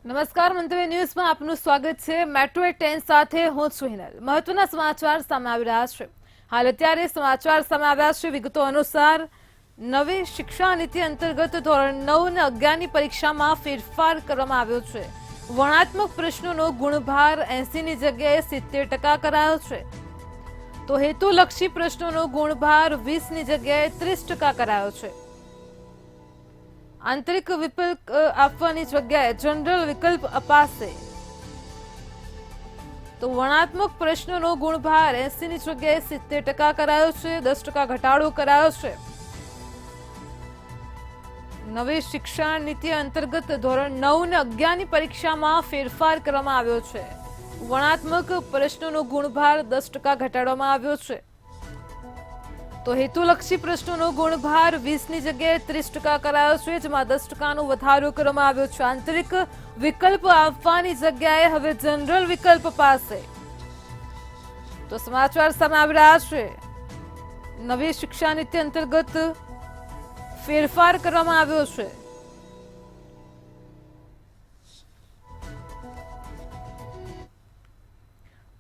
નમસ્કાર મંતવ્ય ન્યૂઝમાં આપનું સ્વાગત છે। મેટ્રો 10 સાથે હું છું હિનલ। મહત્વના સમાચાર સામે આવી રહ્યા છે। હાલ અત્યારે સમાચાર સામે આવ્યા છે। વિગતો અનુસાર નવી શિક્ષા નીતિ અંતર્ગત ધોરણ 9 અને 11 ની પરીક્ષામાં ફેરફાર કરવામાં આવ્યો છે। વર્ણાત્મક પ્રશ્નોનો ગુણભાર 80 ની જગ્યાએ 70% કરાયો છે, તો હેતુલક્ષી પ્રશ્નોનો ગુણભાર 20 ની જગ્યાએ 30% કરાયો છે। આંતરિક વિકલ્પ આપવાની જગ્યાએ જનરલ વિકલ્પ અપાશે, તો વર્ણાત્મક પ્રશ્નોનો ગુણભાર 80 ની જગ્યાએ 70% કરાયો છે, 10% ઘટાડો કરાયો છે। નવી શિક્ષણ નીતિ અંતર્ગત ધોરણ 9 અને 11 ની પરીક્ષામાં ફેરફાર કરવામાં આવ્યો છે। વર્ણાત્મક પ્રશ્નોનો ગુણભાર 10% ઘટાડવામાં આવ્યો છે, તો હેતુલક્ષી પ્રશ્નોનો ગુણભાર 20 ની જગ્યાએ 30% કરાયો છે, જેમાં 10%નો વધારો કરવામાં આવ્યો છે। આંતરિક વિકલ્પ આપવાની જગ્યાએ હવે જનરલ વિકલ્પ અપાશે। તો સમાચાર સામે આવી રહ્યા છે। નવી શિક્ષા નીતિ અંતર્ગત ફેરફાર કરવામાં આવ્યો છે।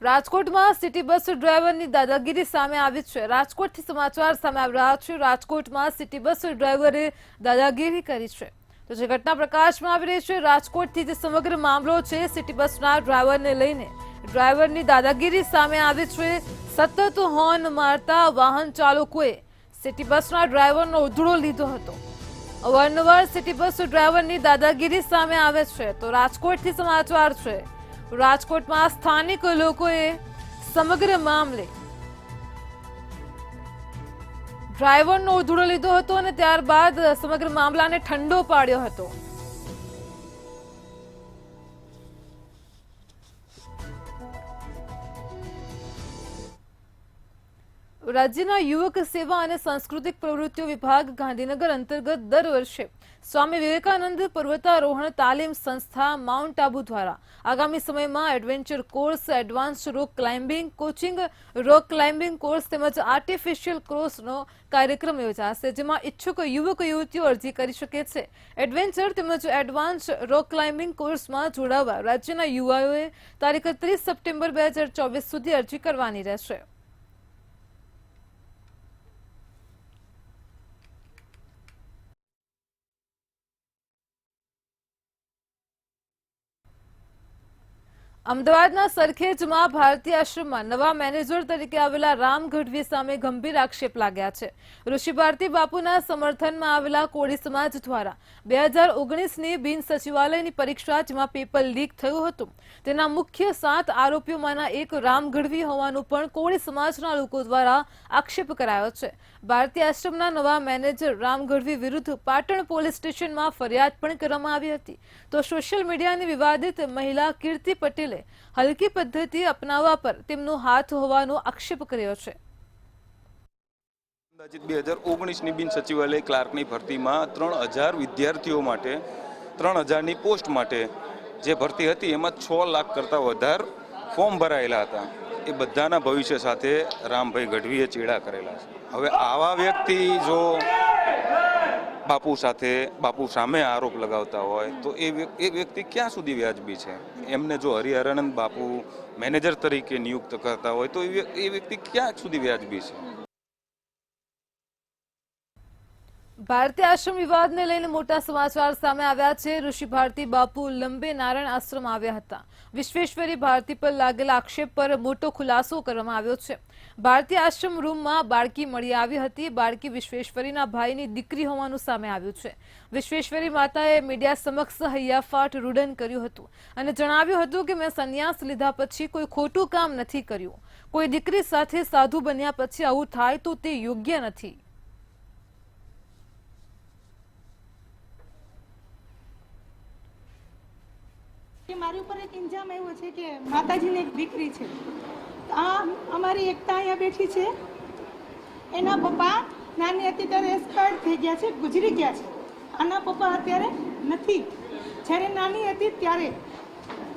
રાજકોટમાં સિટી બસ ડ્રાઈવરની દાદાગીરી સામે આવી છે। રાજકોટથી સમાચાર સામે આવી રહ્યા છે। રાજકોટમાં સિટી બસ ડ્રાઈવરે દાદાગીરી કરી છે, તો જે ઘટના પ્રકાશમાં આવી રહી છે રાજકોટથી જે સમગ્ર મામલો છે સિટી બસના ડ્રાઈવરને લઈને ડ્રાઈવરની દાદાગીરી સામે આવી છે। સતત હોર્ન મારતા વાહન ચાલકોએ સિટી બસના ડ્રાઈવરનો ઉધડો લીધો હતો। અવારનવાર સિટી બસ ડ્રાઈવરની દાદાગીરી સામે આવે છે, તો રાજકોટથી સમાચાર છે। રાજકોટમાં સ્થાનિક લોકોએ સમગ્ર મામલે ડ્રાઈવરનો ઉધડો લીધો હતો અને ત્યારબાદ સમગ્ર મામલાને ઠંડો પાડ્યો હતો। રાજ્યના યુવક સેવા અને સાંસ્કૃતિક પ્રવૃત્તિઓ વિભાગ ગાંધીનગર અંતર્ગત દર વર્ષે સ્વામી વિવેકાનંદ પર્વતારોહણ તાલીમ સંસ્થા માઉન્ટ આબુ દ્વારા આગામી સમયમાં adventure course, advance rock climbing coaching, rock climbing course તેમજ આર્ટિફિશિયલ ક્રોસનો કાર્યક્રમ યોજાશે, જેમાં ઈચ્છુક યુવક યુવતીઓ અરજી કરી શકે છે। એડવેન્ચર તેમજ એડવાન્સ રોક ક્લાઇમ્બિંગ કોર્સમાં જોડાવા રાજ્યના યુવાઓએ તારીખ 30 સપ્ટેમ્બર 2024 સુધી અરજી કરવાની રહેશે। અમદાવાદના સરખેજમાં ભારતીય આશ્રમમાં નવા મેનેજર તરીકે આવેલા રામ ગઢવી સામે ગંભીર આક્ષેપ લાગ્યા છે। ઋષિ ભારતી બાપુના સમર્થનમાં આવેલા કોળી સમાજ દ્વારા 2019ની બિન સચિવાલયની પરીક્ષા જેમાં પેપર લીક થયું હતું, તેના મુખ્ય 7 આરોપીઓમાંના એક રામ ગઢવી હોવાનું પણ કોળી સમાજના લોકો દ્વારા આક્ષેપ કરાયો છે। ભારતીય આશ્રમના નવા મેનેજર રામ ગઢવી વિરુદ્ધ પાટણ પોલીસ સ્ટેશનમાં ફરિયાદ પણ કરવામાં આવી હતી, તો સોશિયલ મીડિયાની વિવાદિત મહિલા કીર્તિ પટેલે હલકી પદ્ધતિ અપનાવવા પર તેમનો હાથ હોવાનો આક્ષેપ કર્યો છે। અંદાજિત 2019ની બિન સચિવાલય ક્લાર્કની ભરતીમાં 3000 વિદ્યાર્થીઓ માટે 3000ની પોસ્ટ માટે જે ભરતી હતી એમાં 6 લાખ કરતાં વધારે ફોર્મ ભરાયેલા હતા। એ બધાના ભવિષ્ય સાથે રામભાઈ ગઢવીએ ચેડા કરેલા છે। હવે આવા વ્યક્તિ જો બાપુ સામે આરોપ લગાવતા હોય તો એ વ્યક્તિ ક્યાં સુધી વ્યાજબી છે? એમને જો હરિહરાનંદ બાપુ મેનેજર તરીકે નિયુક્ત કરતા હોય તો એ વ્યક્તિ ક્યાં સુધી વ્યાજબી છે? ભારતીય આશ્રમ વિવાદને લઈને મોટા સમાચાર સામે આવ્યા છે। ઋષિ ભારતી બાપુ લંબે નારાયણ આશ્રમ આવ્યા હતા। વિશ્વેશ્વરી ભારતી પર લાગેલા આક્ષેપ પર મોટો ખુલાસો કરવામાં આવ્યો છે। ભારતીય આશ્રમ રૂમમાં બાળકી મળી આવી હતી। બાળકી વિશ્વેશ્વરીના ભાઈની દીકરી હોવાનું સામે આવ્યું છે। વિશ્વેશ્વરી માતાએ મીડિયા સમક્ષ હૈયાફાટ રૂડન કર્યું હતું અને જણાવ્યું હતું કે મેં સંન્યાસ લીધા પછી કોઈ ખોટું કામ નથી કર્યું। કોઈ દીકરી સાથે સાધુ બન્યા પછી આવું થાય તો તે યોગ્ય નથી। મારી ઉપર એક ઇલ્ઝામ આવ્યો છે કે માતાજીની એક દીકરી છે। આ અમારી એકતા અહીંયા બેઠી છે, એના પપ્પા નાની હતી ત્યારે એક્સપાયર થઈ ગયા છે, ગુજરી ગયા છે। આના પપ્પા અત્યારે નથી, જ્યારે નાની હતી ત્યારે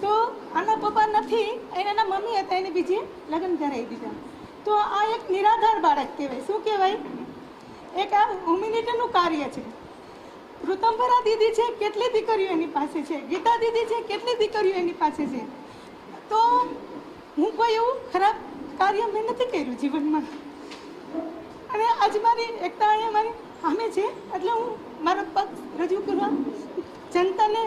તો આના પપ્પા નથી, એના મમ્મી હતા, એને બીજે લગ્ન કરાવી દીધા। તો આ એક નિરાધાર બાળક કહેવાય। શું કહેવાય? એક આ હ્યુમેનિટીનું કાર્ય છે। ઋતંભરા દીદી છે, કેટલી દીકરીઓ એની પાસે છે, ગીતા દીદી છે, કેટલી દીકરીઓ એની પાસે છે. તો હું કોઈ એવું ખરાબ કાર્ય મેં નથી કર્યું જીવનમાં. અને આજ મારી એકતા અહીંયા મારી સામે છે, એટલે હું મારો પક્ષ રજૂ કરવા જનતાને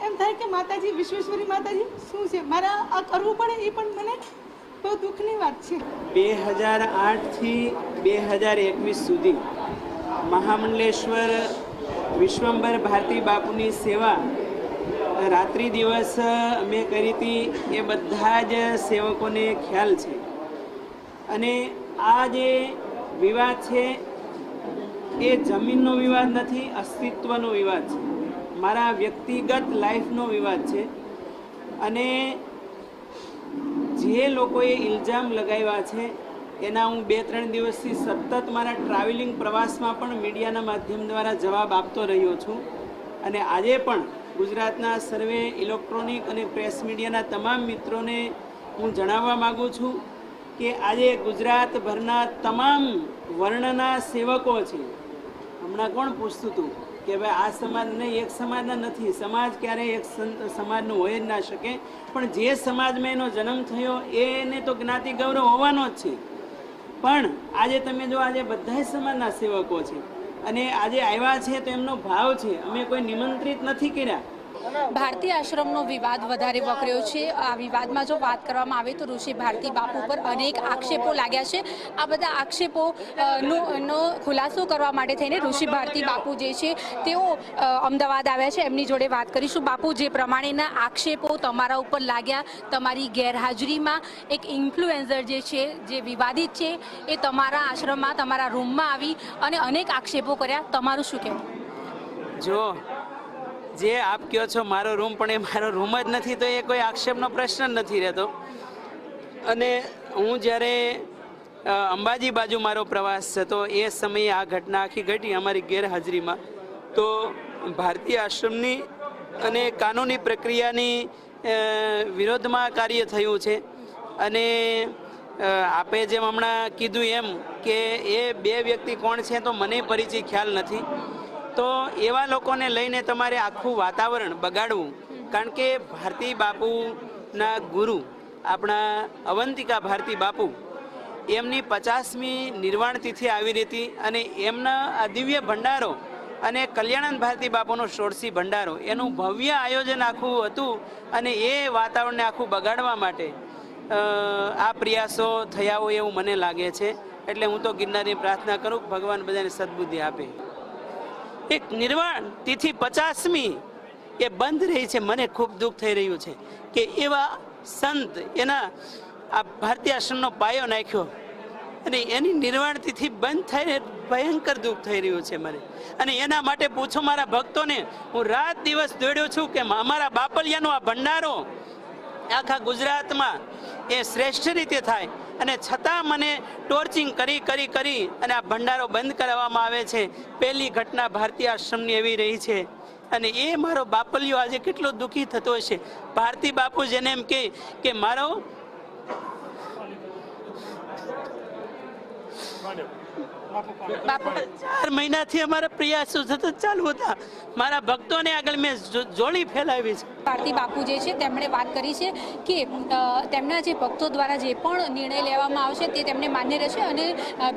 એમ થાય કે માતાજી, વિશ્વેશ્વરી માતાજી શું છે, મારા આ કરવું પડે એ પણ મને બહુ દુઃખની વાત છે. 2008થી 2021 સુધી મહામંડલેશ્વર વિશ્વંભર ભારતી બાપુની સેવા રાત્રિ દિવસ અમે કરી હતી, એ બધા જ સેવકોને ખ્યાલ છે. અને આ જે વિવાદ છે એ જમીનનો વિવાદ નથી, અસ્તિત્વનો વિવાદ છે, મારા વ્યક્તિગત લાઈફનો વિવાદ છે. અને જે લોકોએ ઇલ્ઝામ લગાવ્યા છે એના હું 2-3 દિવસથી સતત મારા ટ્રાવેલિંગ પ્રવાસમાં પણ મીડિયાના માધ્યમ દ્વારા જવાબ આપતો રહ્યો છું. અને આજે પણ ગુજરાતના સર્વે ઇલેક્ટ્રોનિક અને પ્રેસ મીડિયાના તમામ મિત્રોને હું જણાવવા માગું છું કે આજે ગુજરાતભરના તમામ વર્ણના સેવકો છે. હમણાં કોણ પૂછતું હતું કે ભાઈ આ સમાજ નહીં, એક સમાજના નથી, સમાજ ક્યારેય એક સમાજનું હોય જ ના શકે, પણ જે સમાજમાં એનો જન્મ થયો એને તો જ્ઞાતિ ગૌરવ હોવાનો જ છે. પણ આજે તમે જો આજે બધા સમાજના સેવકો છે અને આજે આવ્યા છે તો એમનો ભાવ છે, અમે કોઈ નિમંત્રિત નથી કર્યા. ભારતી આશ્રમનો વિવાદ વધારે વકર્યો છે. આ વિવાદમાં જો વાત કરવામાં આવે તો ઋષિ ભારતી બાપુ પર અનેક આક્ષેપો લાગ્યા છે. આ બધા આક્ષેપો નો ખુલાસો કરવા માટે થઈને ઋષિ ભારતી બાપુ જે છે તેઓ અમદાવાદ આવ્યા છે. એમની જોડે વાત કરીશું. બાપુ, જે પ્રમાણેના આક્ષેપો તમારા ઉપર લાગ્યા તમારી ગેરહાજરીમાં, એક ઇન્ફ્લુએન્સર જે છે જે વિવાદિત છે એ તમારા આશ્રમમાં તમારા રૂમમાં આવી અને અનેક આક્ષેપો કર્યા, તમારું શું કહેવું? જો જે આપ કહો છો મારો રૂમ, પણ એ મારો રૂમ જ નથી, તો એ કોઈ આક્ષેપનો પ્રશ્ન નથી રહેતો. અને હું જ્યારે અંબાજી બાજુ મારો પ્રવાસ હતો એ સમયે આ ઘટના આખી ઘટી અમારી ગેરહાજરીમાં. તો ભારતીય આશ્રમની અને કાનૂની પ્રક્રિયાની વિરોધમાં કાર્ય થયું છે. અને આપે જેમ હમણાં કીધું એમ કે એ બે વ્યક્તિ કોણ છે તો મને પરિચય ખ્યાલ નથી. તો એવા લોકોને લઈને તમારે આખું વાતાવરણ બગાડવું, કારણ કે ભારતી બાપુના ગુરુ આપણા અવંતિકા ભારતી બાપુ એમની 50મી નિર્વાણ તિથિ આવી હતી અને એમના આ દિવ્ય ભંડારો અને કલ્યાણાનંદ ભારતી બાપુનો 16સી ભંડારો એનું ભવ્ય આયોજન આખું હતું. અને એ વાતાવરણને આખું બગાડવા માટે આ પ્રયાસો થયા હોય એવું મને લાગે છે. એટલે હું તો ગિરનારની પ્રાર્થના કરું કે ભગવાન બધાને સદબુદ્ધિ આપે. એક નિર્વાણ તિથિ 50મી એ બંધ રહી છે. મને ખૂબ દુઃખ થઈ રહ્યું છે કે એવા સંત એના આ ભારતીય આશ્રમનો પાયો નાખ્યો અને એની નિર્વાણ તિથિ બંધ થઈને ભયંકર દુઃખ થઈ રહ્યું છે મને. અને એના માટે પૂછો મારા ભક્તોને, હું રાત દિવસ દોડ્યો છું કે અમારા બાપલિયાનો આ ભંડારો આખા ગુજરાતમાં એ શ્રેષ્ઠ રીતે થાય, અને છતાં મને ટોર્ચિંગ કરી કરી કરી અને આ ભંડારો બંધ કરાવવામાં આવે છે. પહેલી ઘટના ભારતીય આશ્રમની એવી રહી છે. અને એ મારો બાપલિયો આજે કેટલો દુઃખી થતો હશે. ભારતી બાપુ જેને એમ કે મારો બાપુ 4 મહિનાથી અમારા પ્રયાસો સતત ચાલુ હતા. મારા ભક્તોને આગળ મેં જોડી ફેલાવી છે. ભારતી બાપુ જે છે તેમણે વાત કરી છે કે તેમના જે ભક્તો દ્વારા જે પણ નિર્ણય લેવામાં આવશે તે તેમને માન્ય રહેશે. અને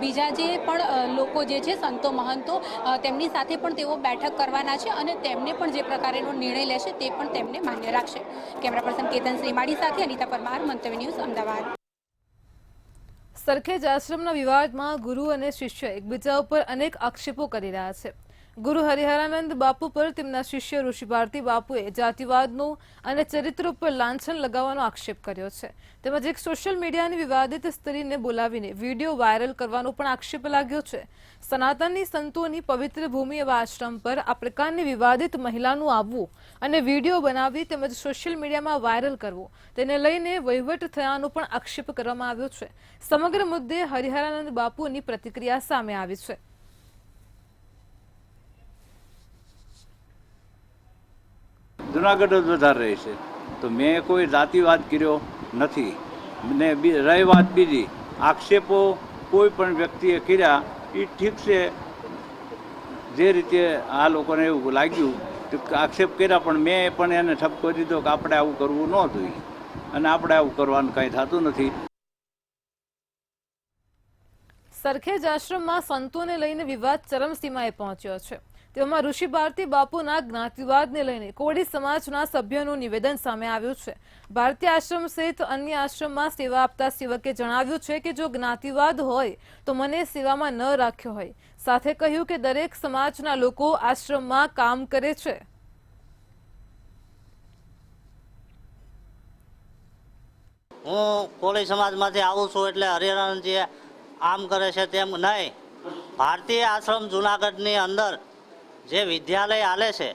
બીજા જે પણ લોકો જે છે સંતો મહંતો તેમની સાથે પણ તેઓ બેઠક કરવાના છે અને તેમને પણ જે પ્રકારેનો નિર્ણય લેશે તે પણ તેમને માન્ય રાખશે. કેમેરા પર્સન કેતન શ્રીમાળી સાથે અનિતા પરમાર, મંતવ્ય ન્યૂઝ, અમદાવાદ. સરખેજ આશ્રમના વિવાદમાં ગુરુ અને શિષ્ય એકબીજા ઉપર અનેક આક્ષેપો કરી રહ્યા છે. ગુરુ હરિહરાનંદ બાપુ પર તેમના શિષ્ય ઋષિ ભારતી બાપુએ જાતિવાદનું અને ચરિત્ર ઉપર લાંછન લગાવવાનો આક્ષેપ કર્યો છે. તેમજ એક સોશિયલ મીડિયાની વિવાદિત સ્ત્રીને બોલાવીને વિડીયો વાયરલ કરવાનો પણ આક્ષેપ લાગ્યો છે. સનાતનની સંતોની પવિત્ર ભૂમિ એવા આશ્રમ પર આ પ્રકારની વિવાદિત મહિલાનું આવવું અને વિડીયો બનાવી તેમજ સોશિયલ મીડિયામાં વાયરલ કરવો, તેને લઈને વહીવટ થયાનો પણ આક્ષેપ કરવામાં આવ્યો છે. સમગ્ર મુદ્દે હરિહરાનંદ બાપુની પ્રતિક્રિયા સામે આવી છે. જુનાગઢ જ વધારે રહે છે, તો મેં કોઈ જાતિવાદ કર્યો નથી. ને રહી વાત બીજી, આક્ષેપો કોઈ પણ વ્યક્તિએ કર્યા એ ઠીક છે, જે રીતે આ લોકોને એવું લાગ્યું તો આક્ષેપ કર્યા, પણ મેં પણ એને ઠપકો દીધો કે આપણે આવું કરવું ન જોઈએ અને આપણે આવું કરવાનું કાંઈ થતું નથી. સરખેજ આશ્રમમાં સંતોને લઈને વિવાદ ચરમસીમાએ પહોંચ્યો છે. તેમાં ઋષિ ભારતી બાપુના જ્ઞાતિવાદને લઈને કોળી સમાજના સભ્યોનું નિવેદન સામે આવ્યું છે. ભારતી આશ્રમ સહિત અન્ય આશ્રમમાં સેવા આપતા સેવકે જણાવ્યું છે કે જો જ્ઞાતિવાદ હોય તો મને સેવામાં ન રાખ્યો હોય. સાથે કહ્યું કે દરેક સમાજના લોકો આશ્રમમાં કામ કરે છે. હું કોળી સમાજમાંથી આવું છું એટલે હરિહરનજી આમ કરે છે તેમ નહીં. ભારતીય આશ્રમ જુનાગઢની અંદર જે વિદ્યાલય હાલે છે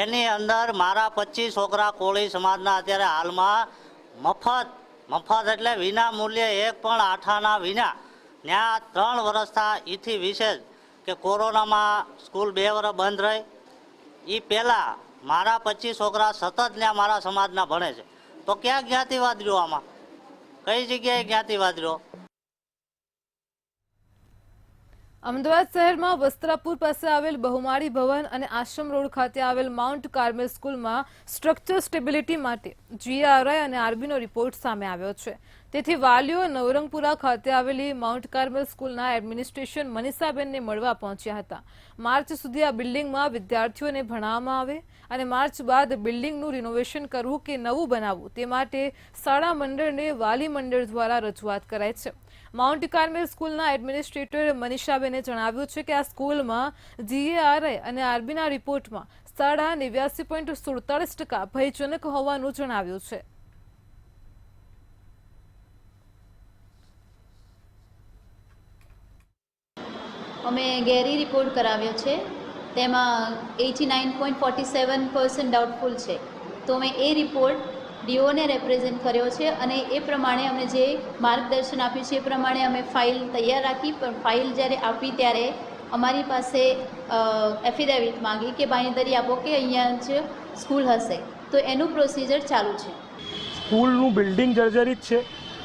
એની અંદર મારા 25 છોકરા કોળી સમાજના અત્યારે હાલમાં મફત એટલે વિના મૂલ્યે એક પણ આઠાના વિના ત્યાં 3 વર્ષથી એથી વિશેષ કે કોરોનામાં સ્કૂલ 2 વર્ષ બંધ રહી એ પહેલાં મારા 25 છોકરા સતત ત્યાં મારા સમાજના ભણે છે. તો ક્યાં જ્ઞાતિવાદ રહ્યો આમાં? કઈ જગ્યાએ જ્ઞાતિવાદ રહ્યો? અમદાવાદ શહેરમાં વસ્ત્રાપુર પાસે આવેલ બહુમાળી ભવન અને આશ્રમ રોડ ખાતે આવેલ માઉન્ટ કાર્મેલ સ્કૂલમાં સ્ટ્રક્ચર સ્ટેબિલિટી માટે GRI અને RBનો રિપોર્ટ સામે આવ્યો છે. તેથી વાલીઓ નવરંગપુરા ખાતે આવેલી માઉન્ટ કાર્મેલ સ્કૂલના એડમિનિસ્ટ્રેશન મનીષાબેનને મળવા પહોંચ્યા હતા. માર્ચ સુધી આ બિલ્ડિંગમાં વિદ્યાર્થીઓને ભણાવવામાં આવે અને માર્ચ બાદ બિલ્ડિંગનું રિનોવેશન કરવું કે નવું બનાવવું તે માટે શાળા મંડળને વાલી મંડળ દ્વારા રજૂઆત કરાઈ છે. માઉન્ટ કાર્મેલ સ્કૂલના એડમિનિસ્ટ્રેટર મનીષાબેને જણાવ્યું છે કે આ સ્કૂલમાં GRI અને RBના રિપોર્ટમાં 89.47% ભયજનક હોવાનું જણાવ્યું છે. અમે ગેરી રિપોર્ટ કરાવ્યો છે, તેમાં 89.47% ડાઉટફુલ છે. તો મેં એ રિપોર્ટ ડીઓને રેપ્રેઝેન્ટ કર્યો છે અને એ પ્રમાણે અમે જે માર્ગદર્શન આપ્યું છે એ પ્રમાણે અમે ફાઇલ તૈયાર રાખી. પણ ફાઇલ જ્યારે આપી ત્યારે અમારી પાસે એફિડેવિટ માંગી કે બાંયધરી આપો કે અહીંયા જ સ્કૂલ હશે. તો એનું પ્રોસિજર ચાલુ છે. સ્કૂલનું બિલ્ડિંગ જર્જરિત છે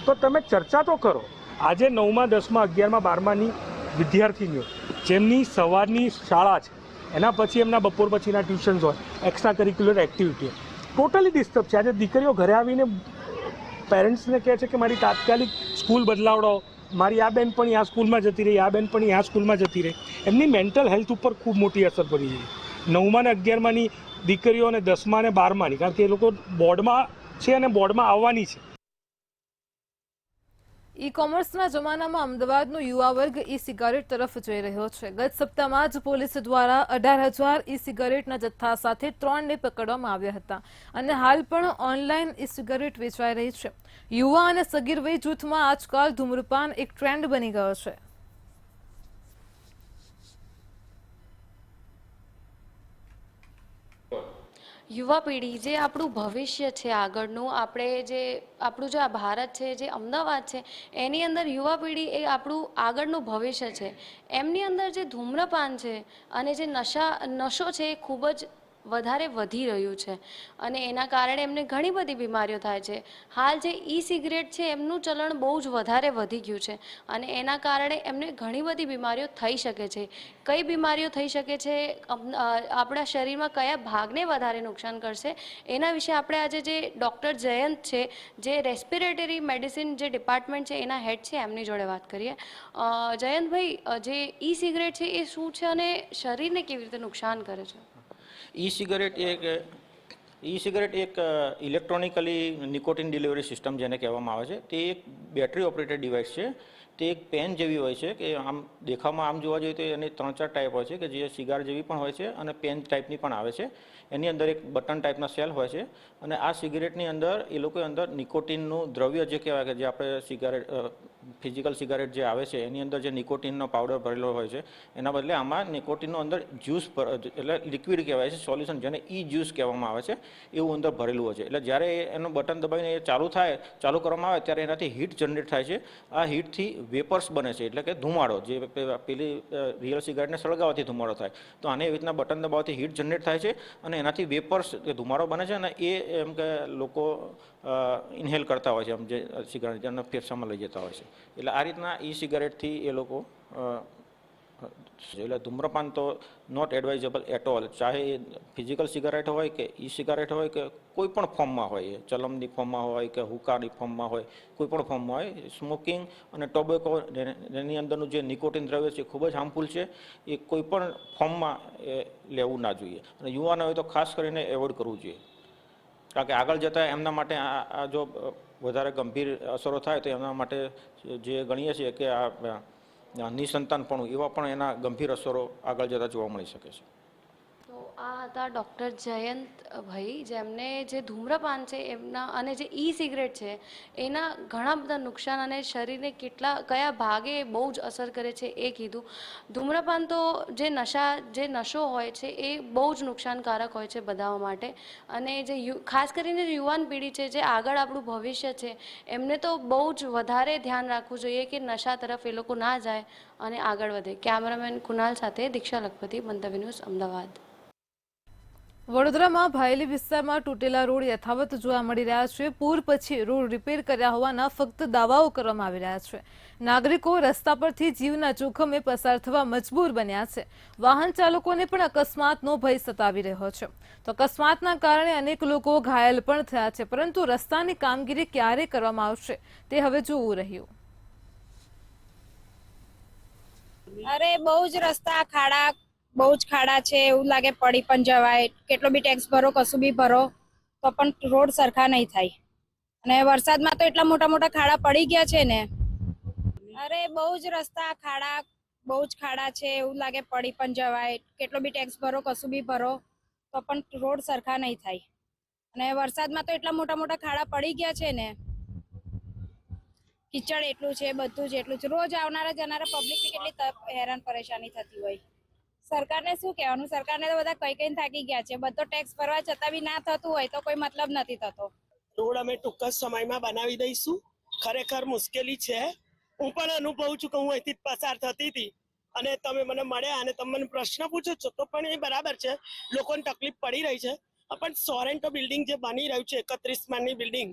તો તમે ચર્ચા તો કરો. આજે 9મા 10મા 11મા 12માની વિદ્યાર્થીનીઓ જેમની સવારની શાળા છે, એના પછી એમના બપોર પછીના ટ્યુશન્સ હોય, extra curricular activity totally disturb છે. આજે દીકરીઓ ઘરે આવીને પેરેન્ટ્સને કહે છે કે મારી તાત્કાલિક સ્કૂલ બદલાવડો, મારી આ બેનપણી આ સ્કૂલમાં જતી રહી, આ બેનપણી આ સ્કૂલમાં જતી રહી. એમની મેન્ટલ હેલ્થ ઉપર ખૂબ મોટી અસર પડી છે. 9મા અને 11માની દીકરીઓ અને 10મા અને 12માની, કારણ કે એ લોકો બોર્ડમાં છે અને બોર્ડમાં આવવાની છે. ઈ કોમર્સના જમાનામાં અમદાવાદનો યુવા વર્ગ ઈ સિગારેટ તરફ જઈ રહ્યો છે. ગત સપ્તાહમાં જ પોલીસ દ્વારા 18,000 ઈ સિગારેટના જથ્થા સાથે 3ને પકડવામાં આવ્યા હતા અને હાલ પણ ઓનલાઈન ઈ સિગારેટ વેચાઈ રહી છે. યુવા અને સગીર વય જૂથમાં આજકાલ ધૂમ્રપાન એક ટ્રેન્ડ બની ગયો છે. યુવા પેઢી જે આપણું ભવિષ્ય છે આગળનું, આપણું જે આ ભારત છે, જે અમદાવાદ છે, એની અંદર યુવા પેઢી એ આપણું આગળનું ભવિષ્ય છે. એમની અંદર જે ધૂમ્રપાન છે અને જે નશો છે એ ખૂબ જ વધારે વધી રહ્યું છે અને એના કારણે એમને ઘણી બધી બીમારીઓ થાય છે. હાલ જે ઈ સિગરેટ છે એમનું ચલણ બહુ જ વધારે વધી ગયું છે અને એના કારણે એમને ઘણી બધી બીમારીઓ થઈ શકે છે. કઈ બીમારીઓ થઈ શકે છે, આપણા શરીરમાં કયા ભાગને વધારે નુકસાન કરશે, એના વિશે આપણે આજે જે ડૉક્ટર જયંત છે, જે રેસ્પિરેટરી મેડિસિન જે ડિપાર્ટમેન્ટ છે એના હેડ છે, એમની જોડે વાત કરીએ. જયંતભાઈ, જે ઈ સિગરેટ છે એ શું છે અને શરીરને કેવી રીતે નુકસાન કરે છે? ઈ સિગરેટ એક ઇલેક્ટ્રોનિકલી નિકોટિન ડિલિવરી સિસ્ટમ જેને કહેવામાં આવે છે. તે એક બેટરી ઓપરેટેડ ડિવાઇસ છે. તે એક પેન જેવી હોય છે કે આમ દેખાવમાં આમ જોવા જઈએ તો એની 3-4 ટાઈપ હોય છે કે જે સિગાર જેવી પણ હોય છે અને પેન ટાઈપની પણ આવે છે. એની અંદર એક બટન ટાઈપના સેલ હોય છે અને આ સિગરેટની અંદર એ લોકો અંદર નિકોટિનનું દ્રવ્ય જે કહેવાય કે જે આપણે સિગારેટ ફિઝિકલ સિગારેટ જે આવે છે એની અંદર જે નિકોટિનનો પાવડર ભરેલો હોય છે, એના બદલે આમાં નિકોટિનનો અંદર જ્યુસ એટલે લિક્વિડ કહેવાય છે, સોલ્યુશન, જેને ઈ જ્યુસ કહેવામાં આવે છે, એવું અંદર ભરેલું હોય છે. એટલે જ્યારે એનું બટન દબાવીને એ ચાલુ કરવામાં આવે ત્યારે એનાથી હીટ જનરેટ થાય છે. આ હીટથી વેપર્સ બને છે, એટલે કે ધુમાડો, જે પેલી રિયલ સિગારેટને સળગાવવાથી ધુમાડો થાય. તો આને એવી રીતના બટન દબાવવાથી હીટ જનરેટ થાય છે અને એનાથી વેપર્સ ધુમાડો બને છે અને એ એમ કે લોકો ઇન્હેલ કરતા હોય છે, આમ જે સિગારેટ જેમને ફેફસામાં લઈ જતા હોય છે. એટલે આ રીતના ઈ સિગારેટથી એ લોકો એટલે ધૂમ્રપાન તો નોટ એડવાઇઝેબલ એટ ઓલ, ચાહે એ ફિઝિકલ સિગારેટ હોય કે ઈ સિગારેટ હોય કે કોઈ પણ ફોર્મમાં હોય, એ ચલમની ફોર્મમાં હોય કે હુક્કાની ફોર્મમાં હોય, કોઈ પણ ફોર્મમાં હોય, સ્મોકિંગ અને ટોબેકો એની અંદરનું જે નિકોટિન દ્રવ્ય છે ખૂબ જ હાર્મફુલ છે. એ કોઈ પણ ફોર્મમાં એ લેવું ના જોઈએ અને યુવાનો હોય તો ખાસ કરીને એવોઇડ કરવું જોઈએ, કારણ કે આગળ જતાં એમના માટે આ જો વધારે ગંભીર અસરો થાય તો એમના માટે જે ગણીએ છીએ કે આ નિસંતાનપણું એવા પણ એના ગંભીર અસરો આગળ જતાં જોવા મળી શકે છે. તો આ હતા ડૉક્ટર જયંતભાઈ, જેમને જે ધૂમ્રપાન છે એમના અને જે ઈ સિગરેટ છે એના ઘણા બધા નુકસાન અને શરીરને કયા ભાગે બહુ જ અસર કરે છે એ કીધું. ધૂમ્રપાન તો જે નશો હોય છે એ બહુ જ નુકસાનકારક હોય છે બધા માટે, અને જે ખાસ કરીને જે યુવાન પેઢી છે, જે આગળ આપણું ભવિષ્ય છે, એમને તો બહુ જ વધારે ધ્યાન રાખવું જોઈએ કે નશા તરફ એ લોકો ના જાય અને આગળ વધે. કેમેરામેન કુનાલ સાથે દીક્ષા લખપતિ, મંતવ્ય ન્યૂઝ, અમદાવાદ. વડોદરામાં ભાયલી વિસ્તારમાં તૂટેલા રોડ યથાવત જોવા મળી રહ્યા છે. પૂર પછી રોડ રિપેર કર્યા હોવાના ફક્ત દાવાઓ કરવામાં આવી રહ્યા છે. નાગરિકો રસ્તા પરથી જીવના જોખમે પસાર થવા મજબૂર બન્યા છે. વાહન ચાલકોને પણ અકસ્માતનો ભય સતાવી રહ્યો છે. તો અકસ્માતના કારણે અનેક લોકો ઘાયલ પણ થયા છે, પરંતુ રસ્તાની કામગીરી ક્યારે કરવામાં આવશે તે હવે જોવું રહ્યું. અરે બહુ જ રસ્તા ખાડા, બહુ જ ખાડા છે, એવું લાગે પડી પણ જવાય. કેટલો બી ટેક્સ ભરો, કશું બી ભરો તો પણ રોડ સરખા નહીં થાય. અને વરસાદમાં તો એટલા મોટા મોટા ખાડા પડી ગયા છે ને, અરે બહુ જ રસ્તા ખાડા, બહુ જ ખાડા છે, એવું લાગે પડી પણ જવાય. કેટલો બી ટેક્સ ભરો, કશું બી ભરો તો પણ રોડ સરખા નહીં થાય. અને વરસાદમાં તો એટલા મોટા મોટા ખાડા પડી ગયા છે ને, કિચડ એટલું છે, બધું જ એટલું છે. રોજ આવનારા જનારા પબ્લિકની કેટલી હેરાન પરેશાની થતી હોય. સરકારને શું કહેવાનું? સરકારને તો બધા કઈ કઈ થાકી ગયા છે. બધો ટેક્સ ભરવા છતાં બી ના થતું હોય તો કોઈ મતલબ નથી થતો. રોડ અમે ટૂંક જ સમયમાં બનાવી દઈશું. ખરેખર મુશ્કેલી છે. હું પણ અનુભવું છું કે હું અહીંથી પસાર થતી હતી અને તમે મને મળ્યા અને તમે મને પ્રશ્ન પૂછો છો તો પણ એ બરાબર છે, લોકોને તકલીફ પડી રહી છે. પણ સોરેન્ટો બિલ્ડિંગ જે બની રહ્યું છે, 31 માળની બિલ્ડિંગ,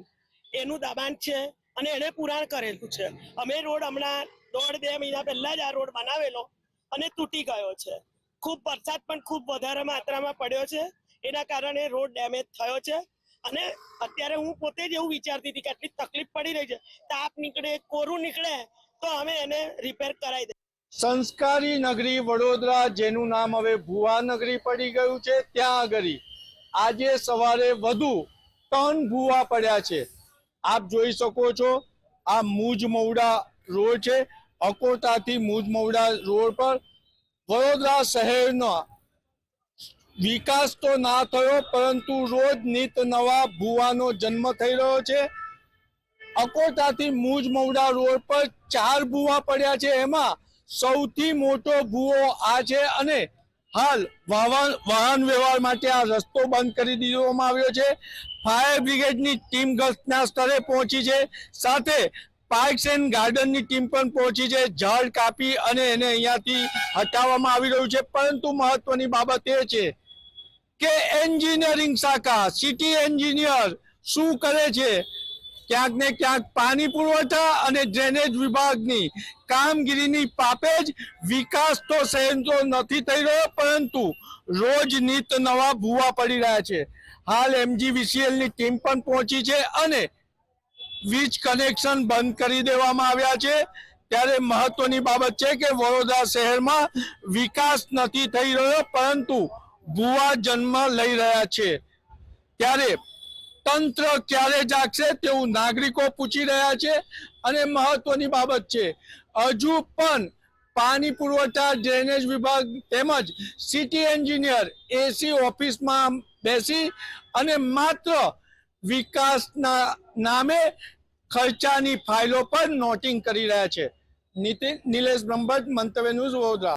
એનું દબાણ છે અને એને પુરાણ કરેલું છે. અમે રોડ હમણાં 1.5-2 મહિના પહેલા જ આ રોડ બનાવેલો અને તૂટી ગયો છે. ખૂબ વરસાદ પણ ખૂબ વધારે માત્રામાં પડ્યો છે, એના કારણે રોડ ડેમેજ થયો છે. અને અત્યારે હું પોતે જ એવું વિચારતી હતી કે આટલી તકલીફ પડી રહી છે, તાપ નીકળે, કોરું નીકળે તો અમે એને રિપેર કરાવી દઈએ. સંસ્કારી નગરી વડોદરા, જેનું નામ હવે ભુવા નગરી પડી ગયું છે, ત્યાં આગળ આજે સવારે વધુ 3 ભુવા પડ્યા છે. આપ જોઈ શકો છો, આ મુજ મવડા રોડ છે. અકોટાથી મુજ મવડા રોડ પર વડોદરા શહેરનો વિકાસ તો ના થયો, પરંતુ રોજ નિત નવા ભુવાનો જન્મ થઈ રહ્યો છે. અકોટાથી મુજ મવડા રોડ પર 4 ભુવા પડ્યા છે. એમાં સૌથી મોટો ભુવો આ છે અને હાલ વાહન વ્યવહાર માટે આ રસ્તો બંધ કરી દેવામાં આવ્યો છે. ફાયર બ્રિગેડની ટીમ ઘટના સ્થળે પહોંચી છે, સાથે પાર્ક્સ એન્ડ ગાર્ડનની ટીમ પણ પહોંચી છે. ઝાડ કાપી અને એને અહીંયાથી હટાવવામાં આવી રહ્યું છે. પરંતુ મહત્વની બાબત એ છે કે એન્જિનિયરિંગ શાખા, સિટી એન્જિનિયર શું કરે છે? ક્યાંક ને ક્યાંક પાણી પુરવઠા અને ડ્રેનેજ વિભાગની કામગીરીની પાપે જ વિકાસ તો શહેરનો નથી થઈ રહ્યો, પરંતુ રોજ નિત નવા ભૂવા પડી રહ્યા છે. હાલ MGVCLની ટીમ પણ પહોંચી છે અને વીજ કનેક્શન બંધ કરી દેવામાં આવ્યા છે. ત્યારે મહત્વની બાબત છે કે વડોદરા શહેરમાં વિકાસ નથી થઈ રહ્યો, પરંતુ ભૂવા જન્મ લઈ રહ્યા છે. ત્યારે તંત્ર ક્યારે જાગશે તેવું નાગરિકો પૂછી રહ્યા છે. અને મહત્વની બાબત છે, હજુ પણ પાણી પુરવઠા, ડ્રેનેજ વિભાગ તેમજ સિટી એન્જિનિયર એસી ઓફિસમાં બેસી અને માત્ર વિકાસના નામે ખર્ચાની ફાઇલો પર નોટિંગ કરી રહ્યા છે. નિલેશ બ્રહ્મભટ્ટ, મંતવ્ય ન્યૂઝ, વડોદરા.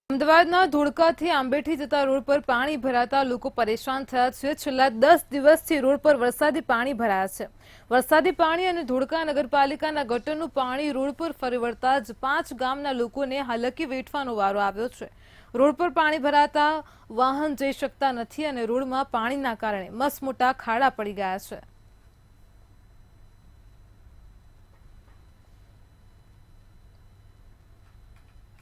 અમદાવાદના ધોળકાથી આંબેઠી જતા રોડ પર પાણી ભરાતા લોકો પરેશાન થયા છે. છેલ્લા 10 દિવસથી રોડ પર વરસાદી પાણી ભરાયા છે. વરસાદી પાણી અને ધોળકા નગરપાલિકાના ગટરનું પાણી રોડ પર ફરી વળતા જ 5 ગામના લોકોને હાલાકી વેઠવાનો વારો આવ્યો છે. રોડ પર પાણી ભરાતા વાહન જઈ શકતા નથી અને રોડમાં પાણીના કારણે મસમોટા ખાડા પડી ગયા છે.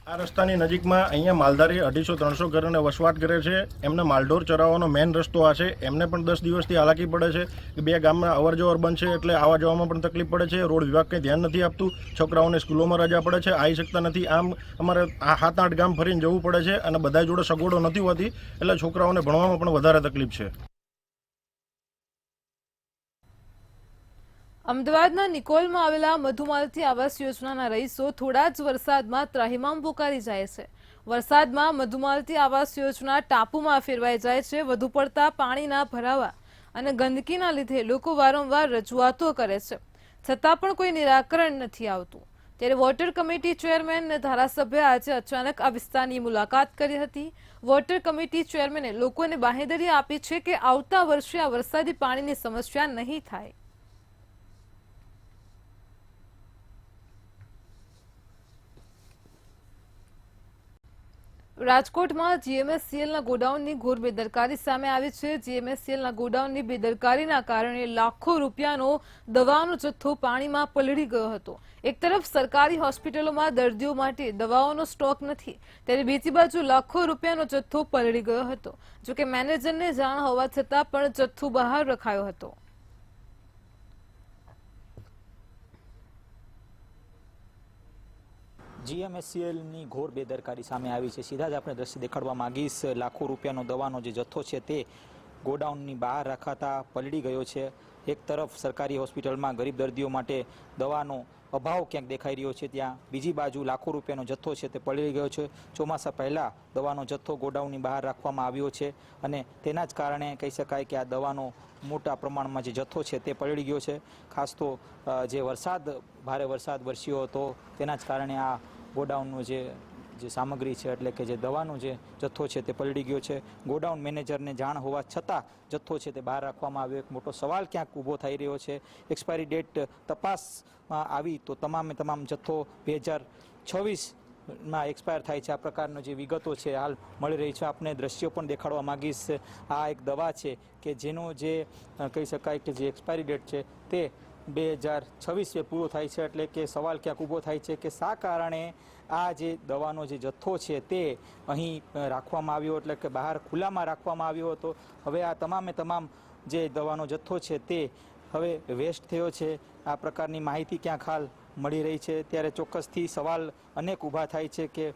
આ રસ્તાની નજીકમાં અહીંયા માલધારી 250-300 ઘરોને વસવાટ કરે છે. એમને માલઢોર ચરાવવાનો મેઇન રસ્તો આ છે. એમને પણ 10 દિવસથી હાલાકી પડે છે કે બે ગામમાં અવરજવર બંધ છે એટલે આવવા જવામાં પણ તકલીફ પડે છે. રોડ વિભાગ કંઈ ધ્યાન નથી આપતું. છોકરાઓને સ્કૂલોમાં રજા પડે છે, આવી શકતા નથી. આમ અમારે 7-8 ગામ ફરીને જવું પડે છે અને બધા જોડે સગવડો નથી હોતી એટલે છોકરાઓને ભણવામાં પણ વધારે તકલીફ છે. અમદાવાદના નિકોલમાં આવેલા મધુમાલતી આવાસ યોજનાના રહીશો થોડા જ વરસાદમાં ત્રાહિમામ પોકારી જાય છે. વરસાદમાં મધુમાલતી આવાસ યોજના ટાપુમાં ફેરવાઈ જાય છે. વધુ પડતા પાણીના ભરાવા અને ગંદકીના લીધે લોકો વારંવાર રજૂઆતો કરે છે, છતાં પણ કોઈ નિરાકરણ નથી આવતું. ત્યારે વોટર કમિટી ચેરમેન અને ધારાસભ્ય આજે અચાનક આ વિસ્તારની મુલાકાત કરી હતી. વોટર કમિટી ચેરમેને લોકોને બાંહેધરી આપી છે કે આવતા વર્ષે આ વરસાદી પાણીની સમસ્યા નહીં થાય. રાજકોટમાં જીએમએસસીએલના ગોડાઉનની ઘોર બેદરકારી સામે આવી છે. જીએમએસસીએલના ગોડાઉનની બેદરકારીના કારણે લાખો રૂપિયાનો દવાનો જથ્થો પાણીમાં પલળી ગયો હતો. એક તરફ સરકારી હોસ્પિટલોમાં દર્દીઓ માટે દવાઓનો સ્ટોક નથી, ત્યારે બીજી બાજુ લાખો રૂપિયાનો જથ્થો પલળી ગયો હતો. જોકે મેનેજરને જાણ હોવા છતાં પણ જથ્થો બહાર રખાયો હતો. જીએમએસસીએલની ઘોર બેદરકારી સામે આવી છે. સીધા જ આપણે દ્રશ્ય દેખાડવા માંગીશ. લાખો રૂપિયાનો દવાનો જે જથ્થો છે તે ગોડાઉનની બહાર રખાતા પલળી ગયો છે. એક તરફ સરકારી હોસ્પિટલમાં ગરીબ દર્દીઓ માટે દવાનો અભાવ ક્યાંક દેખાઈ રહ્યો છે, ત્યાં બીજી બાજુ લાખો રૂપિયાનો જથ્થો છે તે પલળી ગયો છે. ચોમાસા પહેલાં દવાનો જથ્થો ગોડાઉનની બહાર રાખવામાં આવ્યો છે અને તેના જ કારણે કહી શકાય કે આ દવાનો મોટા પ્રમાણમાં જે જથ્થો છે તે પલળી ગયો છે. ખાસ તો જે ભારે વરસાદ વરસ્યો હતો તેના જ કારણે આ ગોડાઉનનું જે સામગ્રી છે એટલે કે જે દવાનો જે જથ્થો છે તે પલળી ગયો છે. ગોડાઉન મેનેજરને જાણ હોવા છતાં જથ્થો છે તે બહાર રાખવામાં આવ્યો. એક મોટો સવાલ ક્યાંક ઊભો થઈ રહ્યો છે. એક્સપાયરી ડેટ તપાસમાં આવી તો તમામ જથ્થો 2026માં એક્સપાયર થાય છે. આ પ્રકારનો જે વિગતો છે હાલ મળી રહી છે. આપને દ્રશ્યો પણ દેખાડવા માંગીશ. આ એક દવા છે કે જેનો જે કહી શકાય કે જે એક્સપાયરી ડેટ છે તે 2026 પૂરો થાય છે. એટલે કે સવાલ ક્યાંક ઊભો થાય છે કે શા કારણે આ જે દવાનો જે જથ્થો છે તે અહીં રાખવામાં આવ્યો, એટલે કે બહાર ખુલ્લામાં રાખવામાં આવ્યો હતો. હવે આ તમામ જે દવાનો જથ્થો છે તે હવે વેસ્ટ થયો છે. આ પ્રકારની માહિતી ક્યાંક હાલ મળી રહી છે. ત્યારે ચોક્કસથી સવાલ અનેક ઊભા થાય છે કે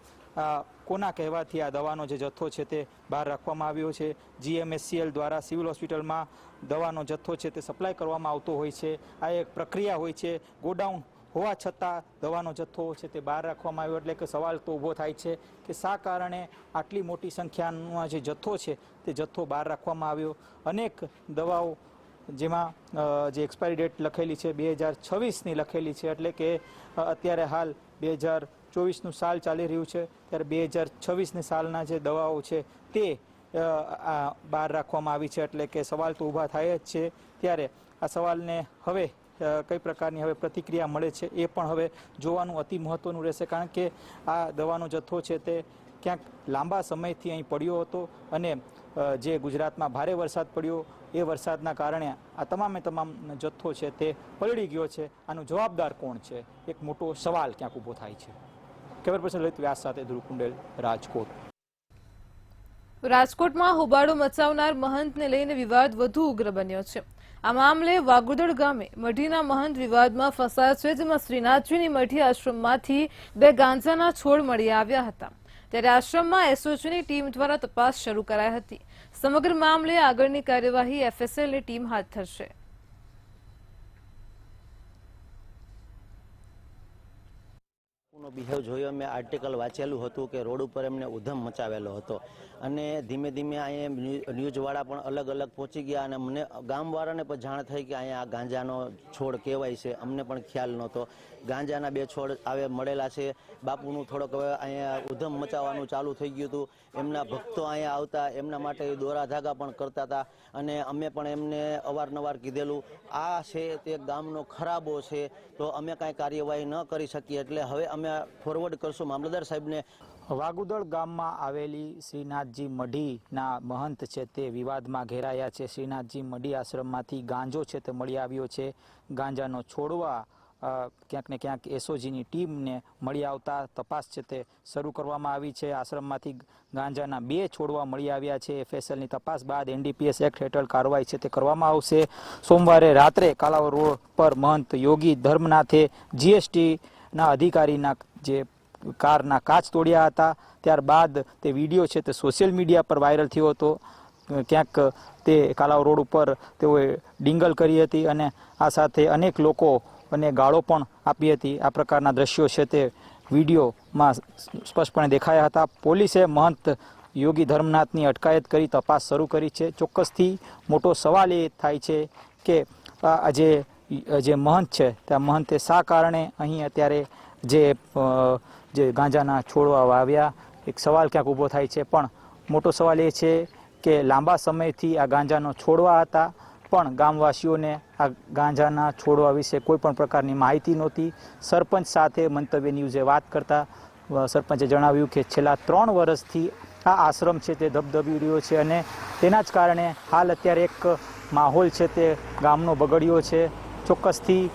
કોના કહેવાથી આ દવાનો જે જથ્થો છે તે બહાર રાખવામાં આવ્યો છે. જીએમએસસીએલ દ્વારા સિવિલ હોસ્પિટલમાં દવાનો જથ્થો છે તે સપ્લાય કરવામાં આવતો હોય છે. આ એક પ્રક્રિયા હોય છે. ગોડાઉન હોવા છતાં દવાનો જથ્થો છે તે બહાર રાખવામાં આવ્યો, એટલે કે સવાલ તો ઊભો થાય છે કે શા કારણે આટલી મોટી સંખ્યાનો જે જથ્થો છે તે જથ્થો બહાર રાખવામાં આવ્યો. અનેક દવાઓ જેમાં જે એક્સપાયરી ડેટ લખેલી છે 2026ની લખેલી છે, એટલે કે અત્યારે હાલ 2024નું સાલ ચાલી રહ્યું છે, ત્યારે 2026ની સાલના જે દવાઓ છે તે બહાર રાખવામાં આવી છે. એટલે કે સવાલ તો ઊભા થાય જ છે. ત્યારે આ સવાલને હવે કઈ પ્રકારની હવે પ્રતિક્રિયા મળે છે એ પણ હવે જોવાનું અતિ મહત્વનું રહેશે, કારણ કે આ દવાનો જથ્થો છે તે ક્યાંક લાંબા સમયથી અહીં પડ્યો હતો અને જે ગુજરાતમાં ભારે વરસાદ પડ્યો એ વરસાદના કારણે આ તમામ જથ્થો છે તે પલળી ગયો છે. આનો જવાબદાર કોણ છે, એક મોટો સવાલ ક્યાંક ઊભો થાય છે. કેમેરા પર્સન લલિત વ્યાસ સાથે ધ્રુવ કુંડેલ, રાજકોટ. રાજકોટમાં હોબાળો મચાવનાર મહંતને લઈને વિવાદ વધુ ઉગ્ર બન્યો છે. આ મામલે વાગુદડ ગામે મઢીના મહંત વિવાદમાં ફસાયા છે, જેમાં શ્રીનાથજીની મઢી આશ્રમમાંથી 2 ગાંજાના છોડ મળી આવ્યા હતા. ત્યારે આશ્રમમાં એસઓજીની ટીમ દ્વારા તપાસ શરૂ કરાઈ હતી. સમગ્ર મામલે આગળની કાર્યવાહી એફએસએલની ટીમ હાથ ધરશે. બિહેવ જોયો, મેં આર્ટિકલ વાંચેલું હતું કે રોડ ઉપર એમને ઉધમ મચાવેલો હતો અને ધીમે ધીમે અહીંયા ન્યૂઝવાળા પણ અલગ અલગ પહોંચી ગયા અને મને ગામવાળાને પણ જાણ થઈ કે અહીંયા ગાંજાનો છોડ કહેવાય છે. અમને પણ ખ્યાલ નહોતો. ગાંજાના 2 છોડ મળેલા છે. બાપુનું થોડોક હવે અહીંયા ઉધમ મચાવવાનું ચાલુ થઈ ગયું હતું. એમના ભક્તો અહીંયા આવતા, એમના માટે દોરા ધાગા પણ કરતા હતા અને અમે પણ એમને અવારનવાર કીધેલું આ છે તે ગામનો ખરાબો છે તો અમે કાંઈ કાર્યવાહી ન કરી શકીએ, એટલે હવે અમે ફોરવર્ડ કરશું મામલતદાર સાહેબને. વાગુદળ ગામમાં આવેલી શ્રીનાથજી મઢીના મહંત છે તે વિવાદમાં ઘેરાયા છે. શ્રીનાથજી મઢી આશ્રમમાંથી ગાંજો છે તે મળી આવ્યો છે. ગાંજાનો છોડવા ક્યાંક ને ક્યાંક એસઓજીની ટીમને મળી આવતા તપાસ છે તે શરૂ કરવામાં આવી છે. આશ્રમમાંથી ગાંજાના 2 છોડવા મળી આવ્યા છે. એફએસએલની તપાસ બાદ એનડીપીએસ એક્ટ હેઠળ કાર્યવાહી છે તે કરવામાં આવશે. સોમવારે રાત્રે કાલાવડ રોડ પર મહંત યોગી ધર્મનાથે જીએસટીના અધિકારીના જે કારના કાચ તોડ્યા હતા. ત્યારબાદ તે વિડીયો છે તે સોશિયલ મીડિયા પર વાયરલ થયો હતો. ક્યાંક તે કાલાવ રોડ ઉપર તેઓએ ડિંગલ કરી હતી અને આ સાથે અનેક લોકોને ગાળો પણ આપી હતી. આ પ્રકારના દ્રશ્યો છે તે વિડીયોમાં સ્પષ્ટપણે દેખાયા હતા. પોલીસે મહંત યોગી ધર્મનાથની અટકાયત કરી તપાસ શરૂ કરી છે. ચોક્કસથી મોટો સવાલ એ થાય છે કે જે મહંત છે તે મહંતે શા કારણે અહીં અત્યારે જે ગાંજાના છોડવા વાવ્યા, એક સવાલ ક્યાંક ઊભો થાય છે. પણ મોટો સવાલ એ છે કે લાંબા સમયથી આ ગાંજાનો છોડવા હતા, પણ ગામવાસીઓને આ ગાંજાના છોડવા વિશે કોઈ પણ પ્રકારની માહિતી નહોતી. સરપંચ સાથે મંતવ્ય ન્યૂઝે વાત કરતા સરપંચે જણાવ્યું કે છેલ્લા 3 વર્ષથી આ આશ્રમ છે તે ધબધબી રહ્યો છે અને તેના જ કારણે હાલ અત્યારે એક માહોલ છે તે ગામનો બગડ્યો છે. ચોક્કસથી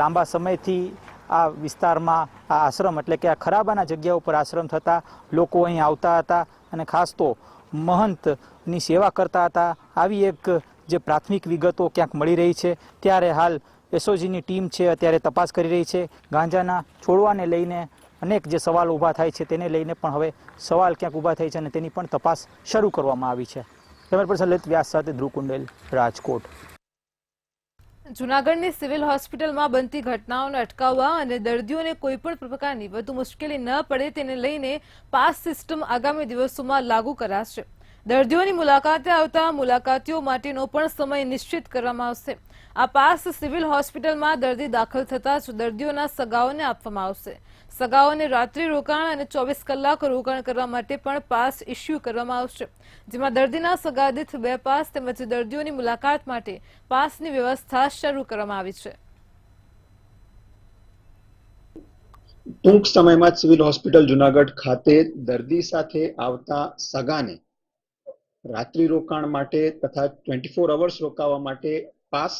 લાંબા સમયથી આ વિસ્તારમાં આ આશ્રમ એટલે કે આ ખરાબાના જગ્યા ઉપર આશ્રમ થતા લોકો અહીં આવતા હતા અને ખાસ તો મહંતની સેવા કરતા હતા. આવી એક જે પ્રાથમિક વિગતો ક્યાંક મળી રહી છે. ત્યારે હાલ એસઓજીની ટીમ છે અત્યારે તપાસ કરી રહી છે. ગાંજાના છોડવાને લઈને અનેક જે સવાલ ઊભા થાય છે તેને લઈને પણ હવે સવાલ ક્યાંક ઊભા થાય છે અને તેની પણ તપાસ શરૂ કરવામાં આવી છે. કેમેરા પર્સન લલિત વ્યાસ સાથે ધ્રુવ કુંડેલ, રાજકોટ. જૂનાગઢની સિવિલ હોસ્પિટલમાં બનતી ઘટનાઓને અટકાવવા અને દર્દીઓને કોઈપણ પ્રકારની વધુ મુશ્કેલી ન પડે તેને લઈને પાસ સિસ્ટમ આગામી દિવસોમાં લાગુ કરાશે. દર્દીઓની મુલાકાતે આવતા મુલાકાતીઓ માટેનો પણ સમય નિશ્ચિત કરવામાં આવશે. આ પાસ સિવિલ હોસ્પિટલમાં દર્દી દાખલ થતાં જ દર્દીઓના સગાઓને આપવામાં આવશે. સગાઓને રાત્રિ રોકાણ અને 24 કલાક રોકાણ કરવા માટે પણ પાસ ઇસ્યુ કરવામાં આવશે, જેમાં દર્દીના સગા દીઠ 2 પાસ તેમજ દર્દીઓની મુલાકાત માટે પાસની વ્યવસ્થા શરૂ કરવામાં આવી છે. ટૂંક સમયમાં સિવિલ હોસ્પિટલ જુનાગઢ ખાતે દર્દી સાથે આવતા સગાને રાત્રિ રોકાણ માટે તથા 24 અવર્સ રોકાવા માટે પાસ,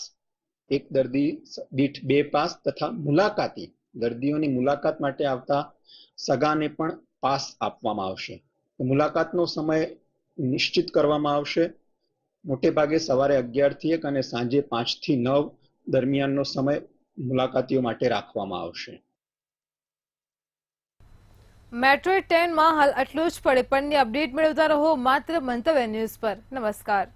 એક દર્દી દીઠ 2 પાસ તથા મુલાકાતી દર્દીઓની મુલાકાત માટે આવતા સગાને પણ પાસ આપવામાં આવશે. મુલાકાતનો સમય નિશ્ચિત કરવામાં આવશે. મોટે ભાગે સવારે 11 થી 1 અને સાંજે 5 થી 9 દરમિયાનનો સમય મુલાકાતીઓ માટે રાખવામાં આવશે. મેટ્રો 10માં હાલ આટલું જ. પડે પણની અપડેટ મેળવતા રહો માત્ર મંતવ્ય ન્યૂઝ પર. નમસ્કાર.